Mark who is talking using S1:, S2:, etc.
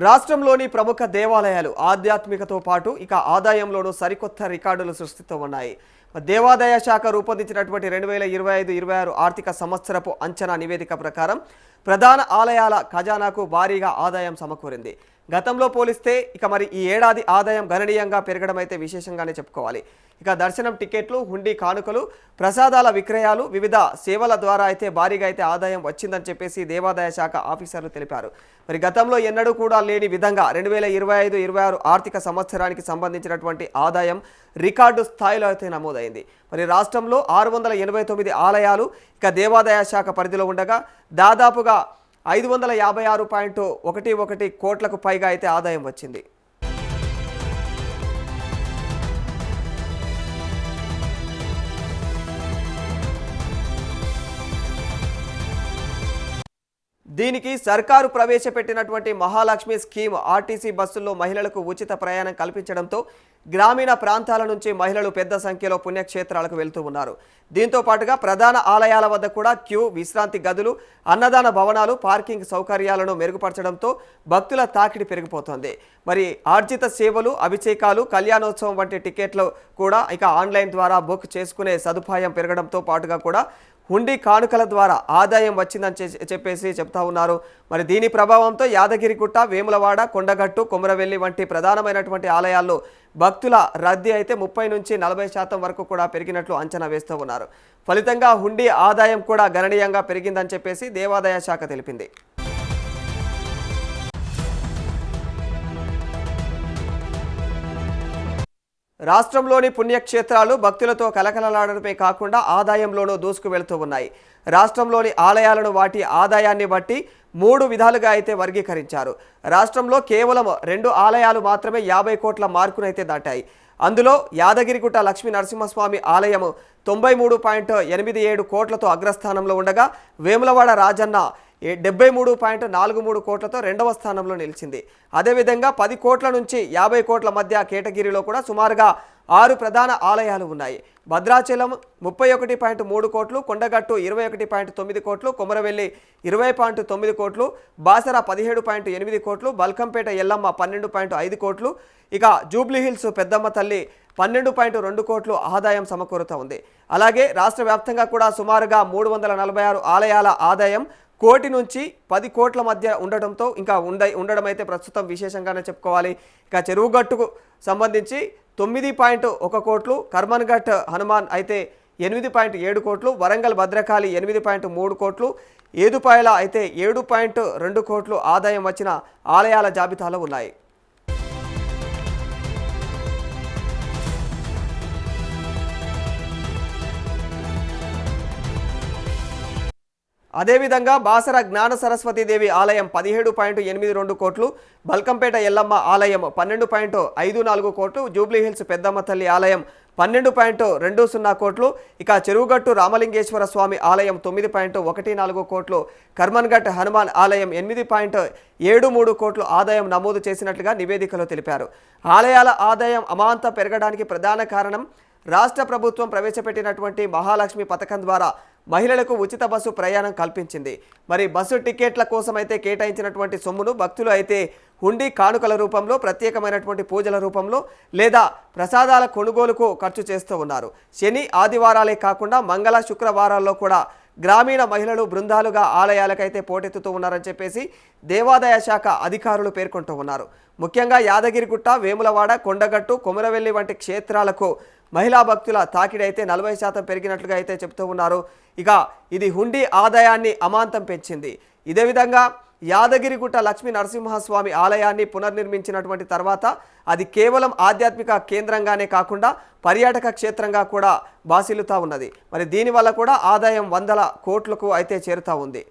S1: రాష్ట్రంలోని ప్రముఖ దేవాలయాలు ఆధ్యాత్మికతో పాటు ఇక ఆదాయంలోనూ సరికొత్త రికార్డులు సృష్టిస్తూ ఉన్నాయి. దేవాదాయ శాఖ రూపొందించినటువంటి 2025-26 ఆర్థిక సంవత్సరపు అంచనా నివేదిక ప్రకారం ప్రధాన ఆలయాల ఖజానాకు భారీగా ఆదాయం సమకూరింది. గతంలో పోలిస్తే ఇక మరి ఈ ఏడాది ఆదాయం గణనీయంగా పెరగడం అయితే విశేషంగానే చెప్పుకోవాలి. ఇక దర్శనం టికెట్లు, హుండీ కానుకలు, ప్రసాదాల విక్రయాలు, వివిధ సేవల ద్వారా అయితే భారీగా అయితే ఆదాయం వచ్చిందని చెప్పేసి దేవాదాయ శాఖ ఆఫీసర్లు తెలిపారు. మరి గతంలో ఎన్నడూ కూడా లేని విధంగా 2025-26 ఆర్థిక సంవత్సరానికి సంబంధించినటువంటి ఆదాయం రికార్డు స్థాయిలో అయితే నమోదైంది. మరి రాష్ట్రంలో 689 ఆలయాలు ఇక దేవాదాయ శాఖ పరిధిలో ఉండగా దాదాపుగా 556.11 కోట్లకు పైగా అయితే ఆదాయం వచ్చింది. దీనికి సర్కారు ప్రవేశపెట్టినటువంటి మహాలక్ష్మి స్కీమ్ ఆర్టీసీ బస్సుల్లో మహిళలకు ఉచిత ప్రయాణం కల్పించడంతో గ్రామీణ ప్రాంతాల నుంచి మహిళలు పెద్ద సంఖ్యలో పుణ్యక్షేత్రాలకు వెళ్తూ ఉన్నారు. దీంతో పాటుగా ప్రధాన ఆలయాల వద్ద కూడా క్యూ, విశ్రాంతి గదులు, అన్నదాన భవనాలు, పార్కింగ్ సౌకర్యాలను మెరుగుపరచడంతో భక్తుల తాకిడి పెరిగిపోతోంది. మరి ఆర్జిత సేవలు, అభిషేకాలు, కళ్యాణోత్సవం వంటి టికెట్లు కూడా ఇక ఆన్లైన్ ద్వారా బుక్ చేసుకునే సదుపాయం పెరగడంతో పాటుగా కూడా హుండీ కానుకల ద్వారా ఆదాయం వచ్చిందని చెప్పేసి చెప్తా ఉన్నారు. మరి దీని ప్రభావంతో యాదగిరిగుట్ట, వేములవాడ, కొండగట్టు, కొమరవెల్లి వంటి ప్రధానమైనటువంటి ఆలయాల్లో భక్తుల రద్దీ అయితే 30 నుంచి 40% వరకు కూడా పెరిగినట్లు అంచనా వేస్తూ ఉన్నారు. ఫలితంగా హుండీ ఆదాయం కూడా గణనీయంగా పెరిగిందని చెప్పేసి దేవాదాయ శాఖ తెలిపింది. రాష్ట్రంలోని పుణ్యక్షేత్రాలు భక్తులతో కలకలలాడడమే కాకుండా ఆదాయంలోనూ దూసుకు వెళుతూ ఉన్నాయి. రాష్ట్రంలోని ఆలయాలను వాటి ఆదాయాన్ని బట్టి 3 విధాలుగా అయితే వర్గీకరించారు. రాష్ట్రంలో కేవలం 2 ఆలయాలు మాత్రమే 50 కోట్ల మార్కునైతే దాటాయి. అందులో యాదగిరిగుట్ట లక్ష్మీ నరసింహస్వామి ఆలయం 93.87 కోట్లతో అగ్రస్థానంలో ఉండగా వేములవాడ రాజన్న 73.43 కోట్లతో రెండవ స్థానంలో నిలిచింది. అదేవిధంగా 10 కోట్ల నుంచి 50 కోట్ల మధ్య కేటగిరీలో కూడా సుమారుగా 6 ప్రధాన ఆలయాలు ఉన్నాయి. భద్రాచలం 31.3 కోట్లు, కొండగట్టు 21.9 కోట్లు, కొమరవెల్లి 20.9 కోట్లు, బాసర 17.8 కోట్లు, బల్కంపేట ఎల్లమ్మ 12.5 కోట్లు, ఇక జూబ్లీహిల్స్ పెద్దమ్మ తల్లి 12.2 కోట్లు ఆదాయం సమకూరుతూ ఉంది. అలాగే రాష్ట్ర వ్యాప్తంగా కూడా సుమారుగా 346 ఆలయాల ఆదాయం 1 కోటి నుంచి 10 కోట్ల మధ్య ఉండడంతో ఇంకా ఉండడం అయితే ప్రస్తుతం విశేషంగానే చెప్పుకోవాలి. ఇక చెరువుగట్టుకు సంబంధించి 9.1 కోట్లు, కర్మన్ఘట్ హనుమాన్ అయితే 8.7 కోట్లు, వరంగల్ భద్రకాళి 8.3 కోట్లు, ఏదుపాయల అయితే 7.2 కోట్లు ఆదాయం వచ్చిన ఆలయాల జాబితాలో ఉన్నాయి. అదేవిధంగా బాసర జ్ఞాన సరస్వతీదేవి ఆలయం 17.82 కోట్లు, బల్కంపేట ఎల్లమ్మ ఆలయం 12.54 కోట్లు, జూబ్లీహిల్స్ పెద్దమ్మ తల్లి ఆలయం 12.20 కోట్లు, ఇక చెరువుగట్టు రామలింగేశ్వర స్వామి ఆలయం 9.14 కోట్లు, కర్మన్ఘట్ హనుమాన్ ఆలయం 8.73 కోట్లు ఆదాయం నమోదు చేసినట్లుగా నివేదికలో తెలిపారు. ఆలయాల ఆదాయం అమాంతం పెరగడానికి ప్రధాన కారణం రాష్ట్ర ప్రభుత్వం ప్రవేశపెట్టినటువంటి మహాలక్ష్మి పథకం ద్వారా మహిళలకు ఉచిత బస్సు ప్రయాణం కల్పించింది. మరి బస్సు టికెట్ల కోసం అయితే కేటాయించినటువంటి సొమ్మును భక్తులు అయితే హుండీ కానుకల రూపంలో, ప్రత్యేకమైనటువంటి పూజల రూపంలో లేదా ప్రసాదాల కొనుగోలుకు ఖర్చు చేస్తూ ఉన్నారు. శని, ఆదివారాలే కాకుండా మంగళ, శుక్రవారాల్లో కూడా గ్రామీణ మహిళలు బృందాలుగా ఆలయాలకైతే పోటెత్తుతూ ఉన్నారని చెప్పేసి దేవాదాయ శాఖ అధికారులు పేర్కొంటూ ఉన్నారు. ముఖ్యంగా యాదగిరిగుట్ట, వేములవాడ, కొండగట్టు, కొమరవెల్లి వంటి క్షేత్రాలకు మహిళా భక్తుల తాకిడి అయితే 40% పెరిగినట్లుగా అయితే చెప్తూ ఉన్నారు. ఇక ఇది హుండీ ఆదాయాన్ని అమాంతం పెంచింది. ఇదే విధంగా యాదగిరిగుట్ట లక్ష్మీ నరసింహస్వామి ఆలయాన్ని పునర్నిర్మించినటువంటి తర్వాత అది కేవలం ఆధ్యాత్మిక కేంద్రంగానే కాకుండా పర్యాటక క్షేత్రంగా కూడా బాసిల్లుతూ ఉన్నది. మరి దీనివల్ల కూడా ఆదాయం 100 కోట్లకు అయితే చేరుతూ ఉంది.